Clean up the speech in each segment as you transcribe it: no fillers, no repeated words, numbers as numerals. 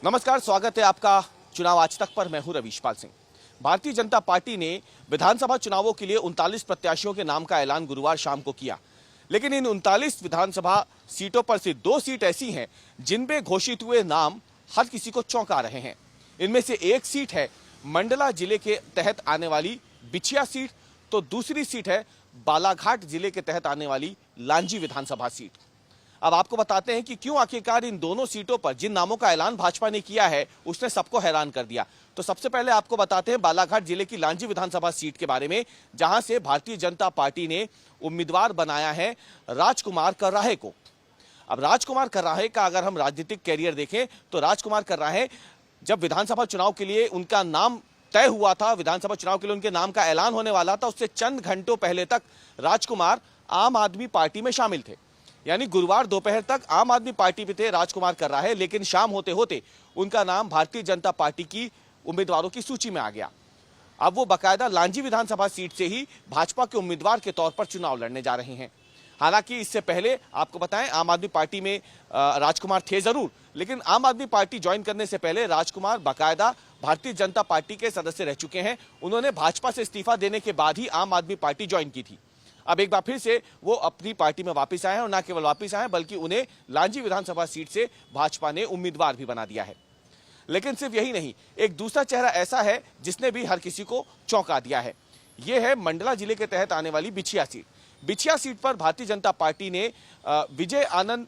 नमस्कार, स्वागत है आपका चुनाव आज तक पर। मैं हूं रवीशपाल सिंह। भारतीय जनता पार्टी ने विधानसभा चुनावों के लिए 39 प्रत्याशियों के नाम का ऐलान गुरुवार शाम को किया, लेकिन इन 39 विधानसभा सीटों पर से 2 सीट ऐसी हैं जिनमें घोषित हुए नाम हर किसी को चौंका रहे हैं। इनमें से एक सीट है मंडला जिले के तहत आने वाली बिछिया सीट, तो दूसरी सीट है बालाघाट जिले के तहत आने वाली लांजी विधानसभा सीट। अब आपको बताते हैं कि क्यों आखिरकार इन दोनों सीटों पर जिन नामों का ऐलान भाजपा ने किया है उसने सबको हैरान कर दिया। तो सबसे पहले आपको बताते हैं बालाघाट जिले की लांजी विधानसभा सीट के बारे में, जहां से भारतीय जनता पार्टी ने उम्मीदवार बनाया है राजकुमार कर्राहे को। अब राजकुमार कर्राहे का अगर हम राजनीतिक कैरियर देखें तो राजकुमार कर्राहे जब विधानसभा चुनाव के लिए उनका नाम तय हुआ था, विधानसभा चुनाव के लिए उनके नाम का ऐलान होने वाला था, उससे चंद घंटों पहले तक राजकुमार आम आदमी पार्टी में शामिल थे। यानी गुरुवार दोपहर तक आम आदमी पार्टी में थे राजकुमार कर्राहे, लेकिन शाम होते होते उनका नाम भारतीय जनता पार्टी की उम्मीदवारों की सूची में आ गया। अब वो बाकायदा लांजी विधानसभा सीट से ही भाजपा के उम्मीदवार के तौर पर चुनाव लड़ने जा रहे हैं। हालांकि इससे पहले आपको बताएं, आम आदमी पार्टी में राजकुमार थे जरूर, लेकिन आम आदमी पार्टी ज्वाइन करने से पहले राजकुमार बाकायदा भारतीय जनता पार्टी के सदस्य रह चुके हैं। उन्होंने भाजपा से इस्तीफा देने के बाद ही आम आदमी पार्टी ज्वाइन की थी। अब एक बार फिर से वो अपनी पार्टी में वापस आए हैं, और न केवल वापस आए बल्कि उन्हें लांजी विधानसभा सीट से भाजपा ने उम्मीदवार भी बना दिया है। लेकिन सिर्फ यही नहीं, एक दूसरा चेहरा ऐसा है जिसने भी हर किसी को चौंका दिया है। यह है मंडला जिले के तहत आने वाली बिछिया सीट। बिछिया सीट पर भारतीय जनता पार्टी ने विजय आनंद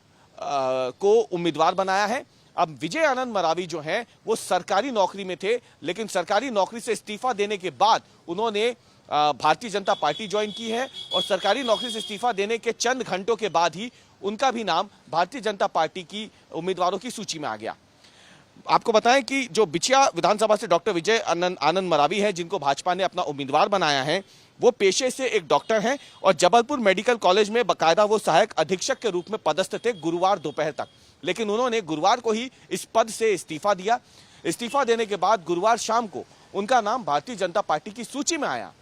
को उम्मीदवार बनाया है। अब विजय आनंद मरावी जो हैं वो सरकारी नौकरी में थे, लेकिन सरकारी नौकरी से इस्तीफा देने के बाद उन्होंने भारतीय जनता पार्टी ज्वाइन की है, और सरकारी नौकरी से इस्तीफा देने के चंद घंटों के बाद ही उनका भी नाम भारतीय जनता पार्टी की उम्मीदवारों की सूची में आ गया। आपको बताएं कि जो बिछिया विधानसभा से डॉक्टर विजय आनंद मरावी हैं, जिनको भाजपा ने अपना उम्मीदवार बनाया है, वो पेशे से एक डॉक्टर हैं और जबलपुर मेडिकल कॉलेज में बाकायदा वो सहायक अधीक्षक के रूप में पदस्थ थे गुरुवार दोपहर तक। लेकिन उन्होंने गुरुवार को ही इस पद से इस्तीफा दिया। इस्तीफा देने के बाद गुरुवार शाम को उनका नाम भारतीय जनता पार्टी की सूची में आया,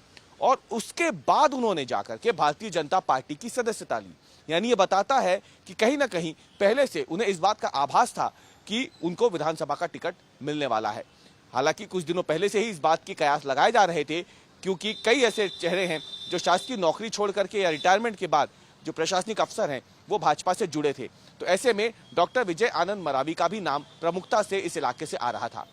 और उसके बाद उन्होंने जाकर के भारतीय जनता पार्टी की सदस्यता ली। यानी ये बताता है कि कहीं ना कहीं पहले से उन्हें इस बात का आभास था कि उनको विधानसभा का टिकट मिलने वाला है। हालांकि कुछ दिनों पहले से ही इस बात के कयास लगाए जा रहे थे, क्योंकि कई ऐसे चेहरे हैं जो शासकीय नौकरी छोड़ करके या रिटायरमेंट के बाद जो प्रशासनिक अफसर हैं वो भाजपा से जुड़े थे। तो ऐसे में डॉक्टर विजय आनंद मरावी का भी नाम प्रमुखता से इस इलाके से आ रहा था।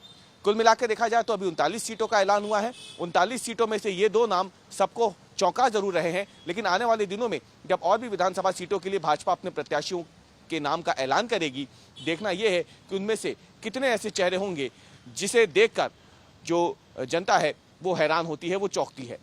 कुल मिलाकर देखा जाए तो अभी 39 सीटों का ऐलान हुआ है। 39 सीटों में से ये 2 नाम सबको चौंका जरूर रहे हैं, लेकिन आने वाले दिनों में जब और भी विधानसभा सीटों के लिए भाजपा अपने प्रत्याशियों के नाम का ऐलान करेगी, देखना यह है कि उनमें से कितने ऐसे चेहरे होंगे जिसे देखकर जो जनता है वो हैरान होती है, वो चौंकती है।